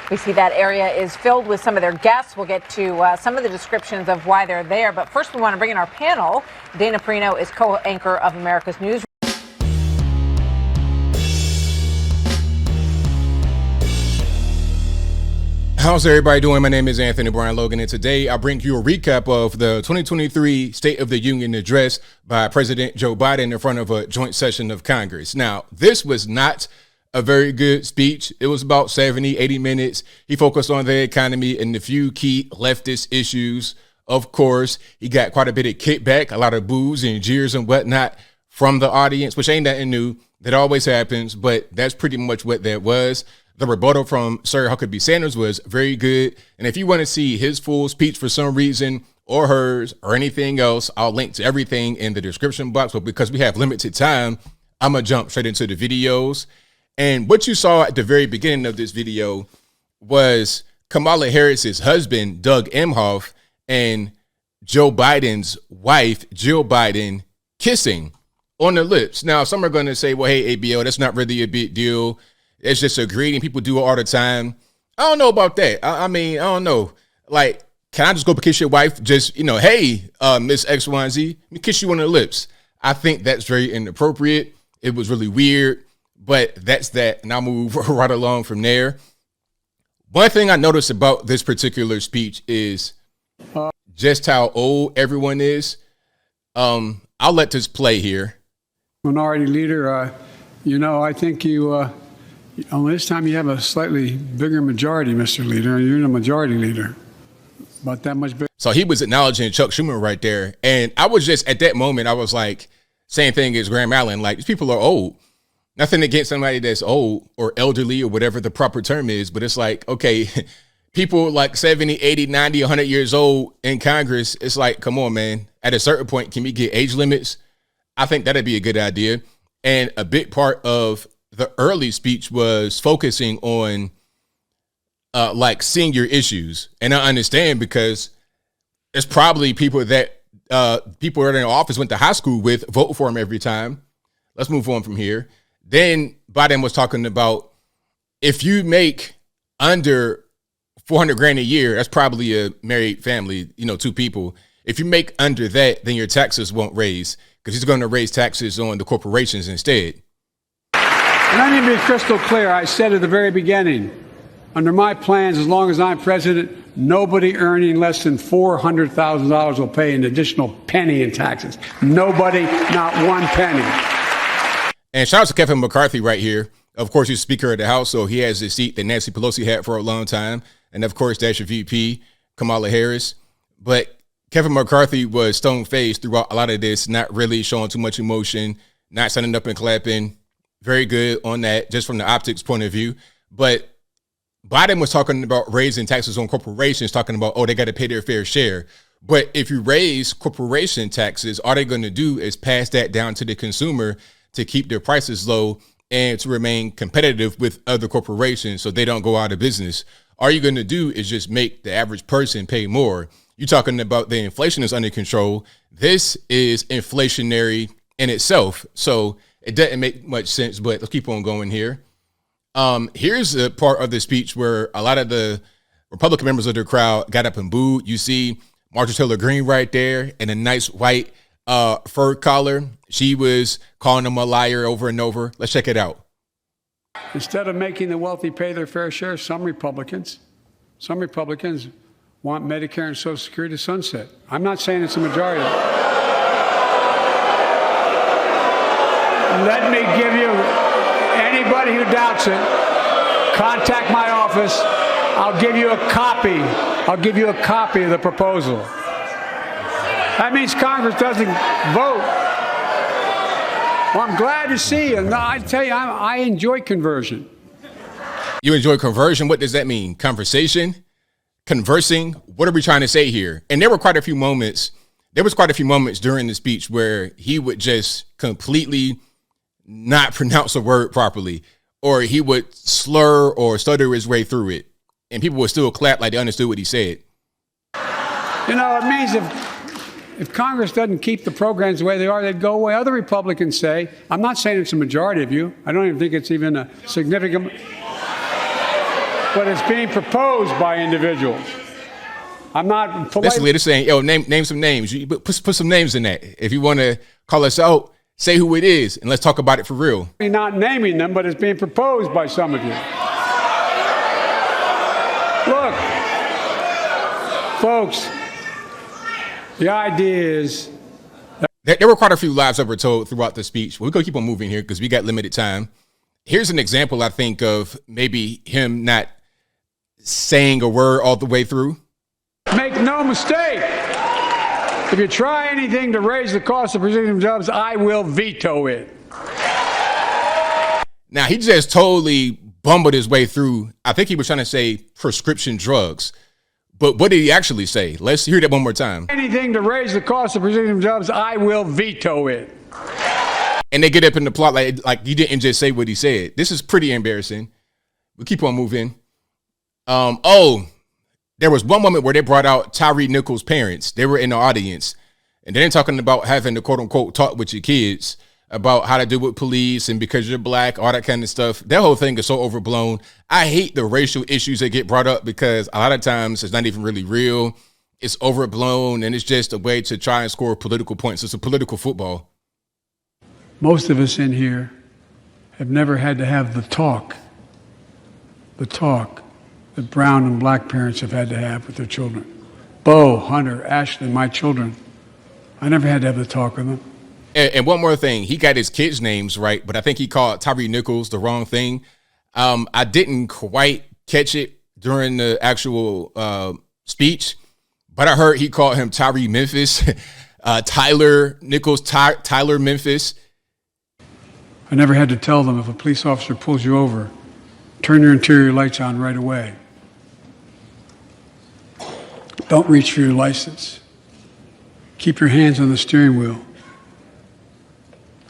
We see that area is filled with some of their guests. We'll get to some of the descriptions of why they're there. But first, we want to bring in our panel. Dana Perino is co-anchor of America's News. How's everybody doing? My name is Anthony Brian Logan, and today I bring you a recap of the 2023 State of the Union address by President Joe Biden in front of a joint session of Congress. Now, this was not a very good speech. It was about 70, 80 minutes. He focused on the economy and a few key leftist issues. Of course, he got quite a bit of kickback, a lot of boos and jeers and whatnot from the audience, which ain't nothing new. That always happens, but that's pretty much what that was. The rebuttal from Sir Huckabee Sanders was very good. And if you want to see his full speech for some reason, or hers, or anything else, I'll link to everything in the description box. But because we have limited time, I'm going to jump straight into the videos. And what you saw at the very beginning of this video was Kamala Harris's husband, Doug Emhoff, and Joe Biden's wife, Jill Biden, kissing on the lips. Now, some are going to say, well, hey, ABO, that's not really a big deal. It's just a greeting. People do it all the time. I don't know about that. I mean, I don't know. Like, can I just go kiss your wife? Just, hey, Miss X, Y, and Z, let me kiss you on the lips. I think that's very inappropriate. It was really weird, but that's that. And I'll move right along from there. One thing I noticed about this particular speech is just how old everyone is. I'll let this play here. Minority Leader, I think this time you have a slightly bigger majority, Mr. Leader. You're the majority leader. About that much bigger. So he was acknowledging Chuck Schumer right there. And I was just, at that moment, I was like, same thing as Graham Allen. Like, these people are old. Nothing against somebody that's old or elderly or whatever the proper term is. But it's like, okay, people like 70, 80, 90, 100 years old in Congress. It's like, come on, man. At a certain point, can we get age limits? I think that'd be a good idea. And a big part of the early speech was focusing on like senior issues. And I understand because it's probably people that people that are in office went to high school with, vote for him every time. Let's move on from here. Then Biden was talking about if you make under 400 grand a year, that's probably a married family, two people. If you make under that, then your taxes won't raise because he's going to raise taxes on the corporations instead. Let me be crystal clear. I said at the very beginning, under my plans, as long as I'm president, nobody earning less than $400,000 will pay an additional penny in taxes. Nobody, not one penny. And shout out to Kevin McCarthy right here. Of course, he's Speaker of the House, so he has the seat that Nancy Pelosi had for a long time. And of course, that's your VP, Kamala Harris. But Kevin McCarthy was stone-faced throughout a lot of this, not really showing too much emotion, not standing up and clapping. Very good on that, just from the optics point of view. But Biden was talking about raising taxes on corporations, talking about, they got to pay their fair share. But if you raise corporation taxes, all they're going to do is pass that down to the consumer to keep their prices low and to remain competitive with other corporations so they don't go out of business. All you're going to do is just make the average person pay more. You're talking about the inflation is under control. This is inflationary in itself. So it doesn't make much sense, but let's keep on going here. Here's a part of the speech where a lot of the Republican members of the crowd got up and booed. You see Marjorie Taylor Greene right there in a nice white fur collar. She was calling him a liar over and over. Let's check it out. Instead of making the wealthy pay their fair share, some Republicans want Medicare and Social Security to sunset. I'm not saying it's a majority. Let me give you, anybody who doubts it, contact my office. I'll give you a copy. I'll give you a copy of the proposal. That means Congress doesn't vote. Well, I'm glad to see you. No, I tell you, I enjoy conversion. You enjoy conversion? What does that mean? Conversation? Conversing? What are we trying to say here? And there was quite a few moments during the speech where he would just completely not pronounce a word properly, or he would slur or stutter his way through it, and people would still clap like they understood what he said. It means if Congress doesn't keep the programs the way they are, they'd go away. Other Republicans say, I'm not saying it's a majority of you. I don't even think it's even a significant. but it's being proposed by individuals. I'm not polite. Basically, they're saying, yo, name some names. You put some names in that. If you want to call us out, say who it is, and let's talk about it for real. Not naming them, but it's being proposed by some of you. Look, folks, the idea is... There were quite a few lies that were told throughout the speech. We're going to keep on moving here because we got limited time. Here's an example, I think, of maybe him not saying a word all the way through. Make no mistake, if you try anything to raise the cost of prescription drugs, I will veto it. Now, he just totally bumbled his way through. I think he was trying to say prescription drugs. But what did he actually say? Let's hear that one more time. Anything to raise the cost of prescription drugs, I will veto it. And they get up in the plot like he didn't just say what he said. This is pretty embarrassing. We keep on moving. There was one moment where they brought out Tyre Nichols' parents. They were in the audience. And they're talking about having to, quote unquote, talk with your kids about how to deal with police and because you're black, all that kind of stuff. That whole thing is so overblown. I hate the racial issues that get brought up because a lot of times it's not even really real. It's overblown and it's just a way to try and score political points. It's a political football. Most of us in here have never had to have the talk that brown and black parents have had to have with their children. Bo, Hunter, Ashley, my children. I never had to have the talk with them. And one more thing, he got his kids' names right, but I think he called Tyre Nichols the wrong thing. I didn't quite catch it during the actual speech, but I heard he called him Tyre Memphis, Tyler Nichols, Tyler Memphis. I never had to tell them if a police officer pulls you over, turn your interior lights on right away. Don't reach for your license. Keep your hands on the steering wheel.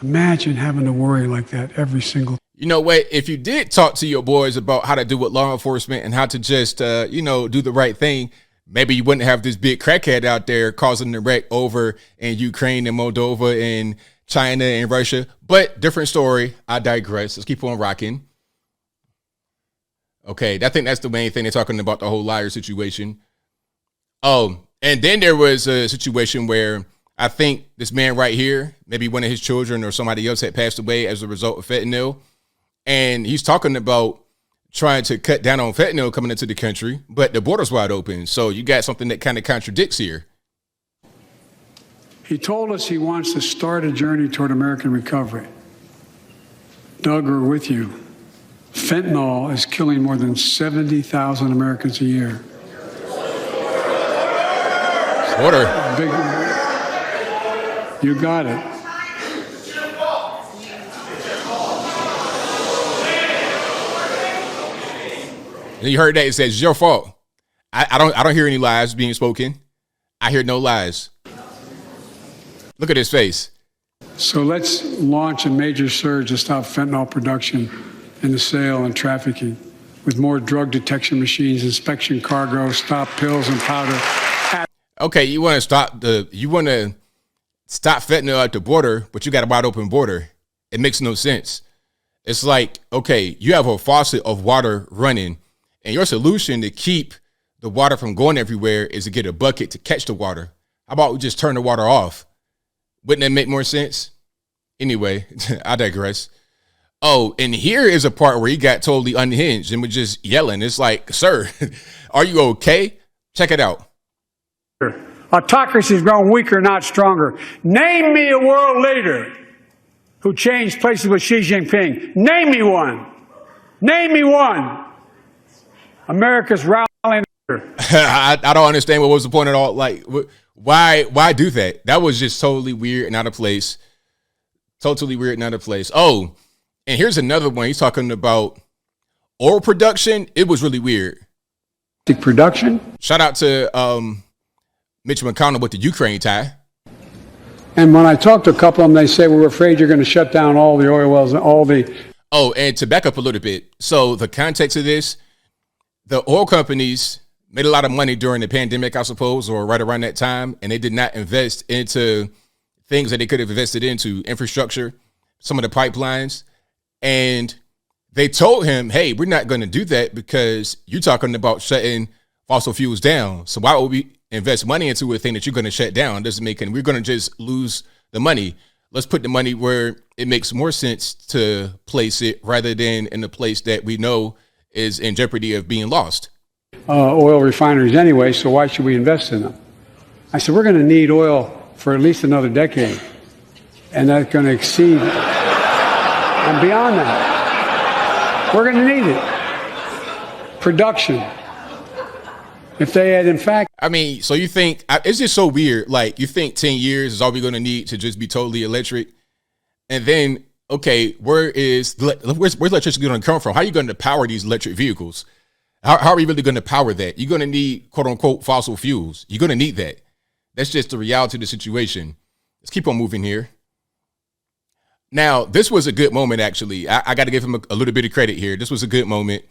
Imagine having to worry like that every single. You know what? If you did talk to your boys about how to do with law enforcement and how to just, do the right thing, maybe you wouldn't have this big crackhead out there causing the wreck over in Ukraine and Moldova and China and Russia. But different story. I digress. Let's keep on rocking. Okay, I think that's the main thing they're talking about, the whole liar situation. Oh, and then there was a situation where I think this man right here, maybe one of his children or somebody else had passed away as a result of fentanyl. And he's talking about trying to cut down on fentanyl coming into the country, but the border's wide open. So you got something that kind of contradicts here. He told us he wants to start a journey toward American recovery. Doug, we're with you. Fentanyl is killing more than 70,000 Americans a year. Order. You got it. And you heard that. It says it's your fault. I don't hear any lies being spoken. I hear no lies. Look at his face. So let's launch a major surge to stop fentanyl production and the sale and trafficking with more drug detection machines, inspection cargo, stop pills and powder. Okay, you want to stop fentanyl at the border, but you got a wide open border. It makes no sense. It's like, okay, you have a faucet of water running, and your solution to keep the water from going everywhere is to get a bucket to catch the water. How about we just turn the water off? Wouldn't that make more sense? Anyway, I digress. Oh, and here is a part where he got totally unhinged and was just yelling. It's like, sir, are you okay? Check it out. Autocracy has grown weaker, not stronger. Name me a world leader who changed places with Xi Jinping. Name me one. Name me one. America's rallying. I don't understand what was the point at all. Like, why do that? That was just totally weird and out of place. Totally weird and out of place. Oh, and here's another one. He's talking about oil production. It was really weird. Production. Shout out to Mitch McConnell with the Ukraine tie. And when I talk to a couple of them, they say, we're afraid you're going to shut down all the oil wells and all the. Oh, and to back up a little bit. So the context of this, the oil companies made a lot of money during the pandemic, I suppose, or right around that time. And they did not invest into things that they could have invested into, infrastructure, some of the pipelines. And they told him, hey, we're not going to do that because you're talking about shutting fossil fuels down. So why would we invest money into a thing that you're going to shut down? It doesn't make any, we're going to just lose the money. Let's put the money where it makes more sense to place it rather than in a place that we know is in jeopardy of being lost. Oil refineries anyway, so why should we invest in them? I said, we're going to need oil for at least another decade. And that's going to exceed and beyond that. We're going to need it. Production. If they had, in fact... I mean, so you think, it's just so weird. Like, you think 10 years is all we're going to need to just be totally electric? And then, okay, where's electricity going to come from? How are you going to power these electric vehicles? How are we really going to power that? You're going to need, quote unquote, fossil fuels. You're going to need that. That's just the reality of the situation. Let's keep on moving here. Now, this was a good moment, actually. I got to give him a little bit of credit here. This was a good moment.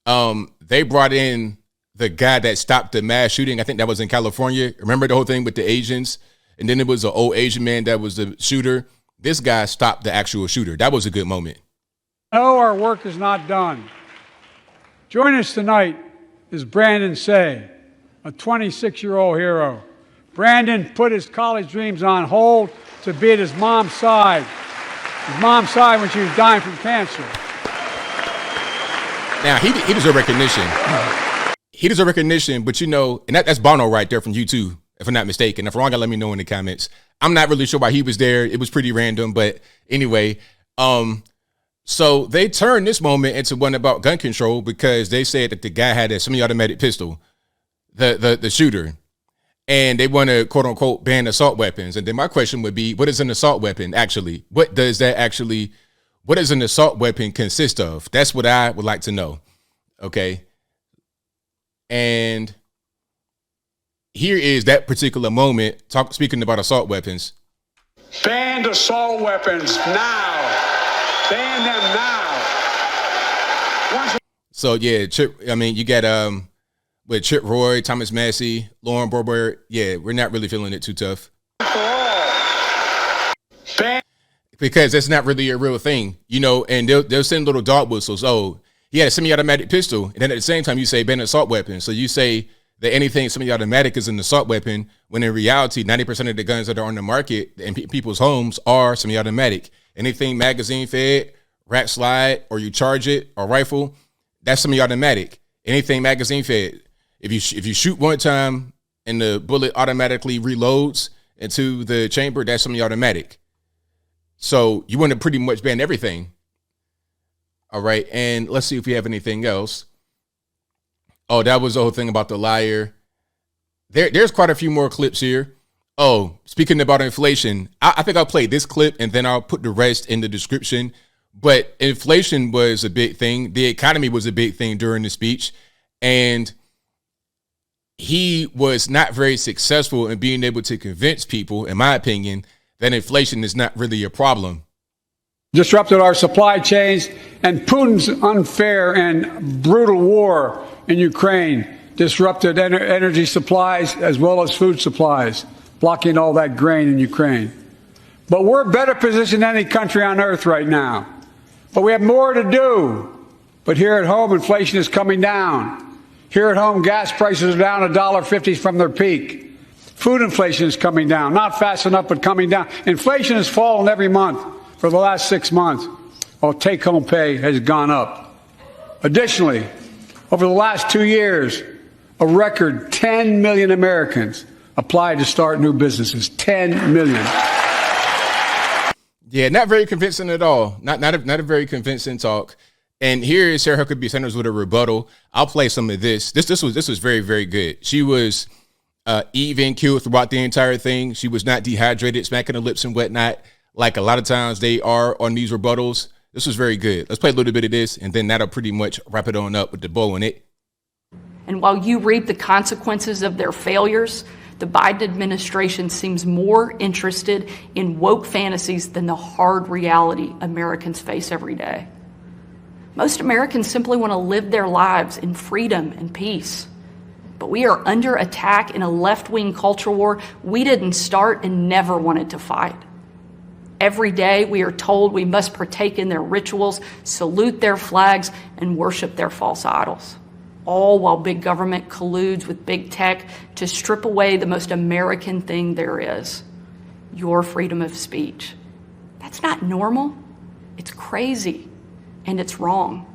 They brought in the guy that stopped the mass shooting. I think that was in California. Remember the whole thing with the Asians? And then it was an old Asian man that was the shooter. This guy stopped the actual shooter. That was a good moment. No, our work is not done. Join us tonight is Brandon Say, a 26-year-old hero. Brandon put his college dreams on hold to be at his mom's side. His mom's side when she was dying from cancer. Now, he deserves recognition. He deserves recognition, but you know, and that's Bono right there from U2, if I'm not mistaken. If I'm wrong, let me know in the comments. I'm not really sure why he was there. It was pretty random, but anyway. So they turned this moment into one about gun control because they said that the guy had a semi-automatic pistol, the shooter, and they want to quote unquote ban assault weapons. And then my question would be, what is an assault weapon actually? What does an assault weapon consist of? That's what I would like to know. Okay. And here is that particular moment, speaking about assault weapons. Ban assault weapons now. Ban them now. So yeah, you got with Chip Roy, Thomas Massey, Lauren Boebert. Yeah, we're not really feeling it too tough. Because that's not really a real thing, you know, and they'll send little dog whistles. Oh, he had a semi-automatic pistol. And then at the same time, you say ban assault weapon. So you say that anything semi-automatic is an assault weapon, when in reality, 90% of the guns that are on the market in people's homes are semi-automatic. Anything magazine fed, rack slide, or you charge it, or rifle, that's semi-automatic. Anything magazine fed. If you shoot one time and the bullet automatically reloads into the chamber, that's semi-automatic. So you want to pretty much ban everything. All right. And let's see if we have anything else. Oh, that was the whole thing about the liar. There's quite a few more clips here. Oh, speaking about inflation, I think I'll play this clip and then I'll put the rest in the description. But inflation was a big thing. The economy was a big thing during the speech. And he was not very successful in being able to convince people, in my opinion, that inflation is not really a problem. Disrupted our supply chains, and Putin's unfair and brutal war in Ukraine disrupted energy supplies as well as food supplies, blocking all that grain in Ukraine. But we're better positioned than any country on earth right now. But we have more to do. But here at home, inflation is coming down. Here at home, gas prices are down $1.50 from their peak. Food inflation is coming down, not fast enough, but coming down. Inflation has fallen every month for the last 6 months, while take-home pay has gone up. Additionally, over the last 2 years, a record 10 million Americans applied to start new businesses. 10 million. Yeah, not very convincing at all. Not a very convincing talk. And here is Sarah Huckabee Sanders with a rebuttal. I'll play some of this. This was very, very good. She was even keeled throughout the entire thing. She was not dehydrated, smacking her lips and whatnot, like a lot of times they are on these rebuttals. This was very good. Let's play a little bit of this, and then that'll pretty much wrap it on up with the bow in it. And while you reap the consequences of their failures, the Biden administration seems more interested in woke fantasies than the hard reality Americans face every day. Most Americans simply want to live their lives in freedom and peace. But we are under attack in a left-wing culture war we didn't start and never wanted to fight. Every day we are told we must partake in their rituals, salute their flags, and worship their false idols. All while big government colludes with big tech to strip away the most American thing there is, your freedom of speech. That's not normal. It's crazy, and it's wrong.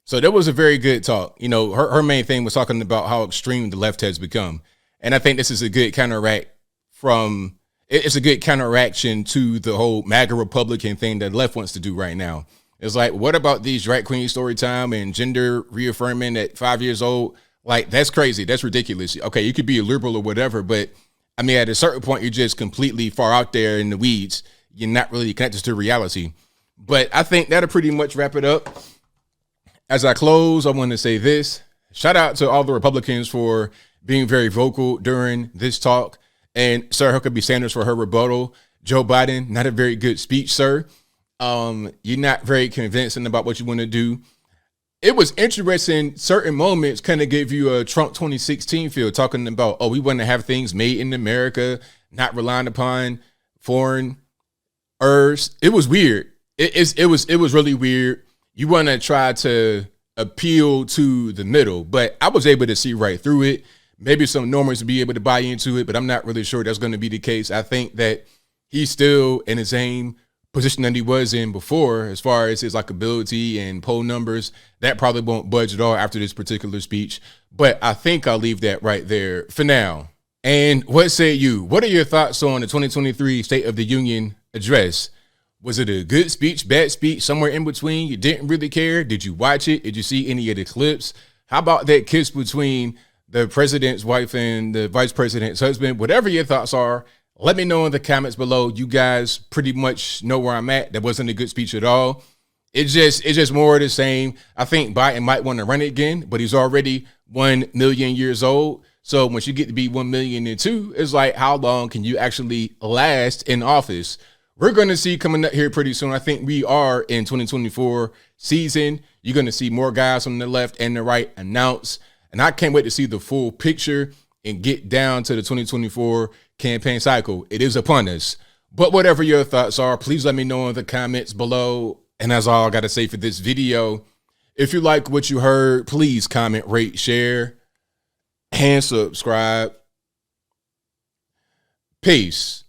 So that was a very good talk. You know, her main thing was talking about how extreme the left has become. And I think this is a good counteraction to the whole MAGA Republican thing that the left wants to do right now. It's like, what about these drag queen story time and gender reaffirming at 5 years old? Like, that's crazy. That's ridiculous. Okay, you could be a liberal or whatever, but I mean, at a certain point, you're just completely far out there in the weeds. You're not really connected to reality. But I think that'll pretty much wrap it up. As I close, I want to say this. Shout out to all the Republicans for being very vocal during this talk. And Sarah Huckabee Sanders for her rebuttal. Joe Biden, not a very good speech, sir. You're not very convincing about what you want to do. It was interesting. Certain moments kind of gave you a Trump 2016 feel, talking about, oh, we want to have things made in America, not relying upon foreign herbs. It was weird. It was really weird. You want to try to appeal to the middle, but I was able to see right through it. Maybe some normals would be able to buy into it, but I'm not really sure that's going to be the case. I think that he's still in the same position that he was in before, as far as his likability and poll numbers. That probably won't budge at all after this particular speech, but I think I'll leave that right there for now. And what say you? What are your thoughts on the 2023 State of the Union address? Was it a good speech, bad speech, somewhere in between? You didn't really care? Did you watch it? Did you see any of the clips? How about that kiss between the president's wife and the vice president's husband? Whatever your thoughts are, let me know in the comments below. You guys pretty much know where I'm at. That wasn't a good speech at all. It's just more of the same. I think Biden might want to run it again, but he's already 1 million years old. So once you get to be 1,000,002, it's like, how long can you actually last in office? We're going to see coming up here pretty soon. I think we are in 2024 season. You're going to see more guys on the left and the right announce. And I can't wait to see the full picture and get down to the 2024 campaign cycle. It is upon us. But whatever your thoughts are, please let me know in the comments below. And that's all I got to say for this video. If you like what you heard, please comment, rate, share, and subscribe. Peace.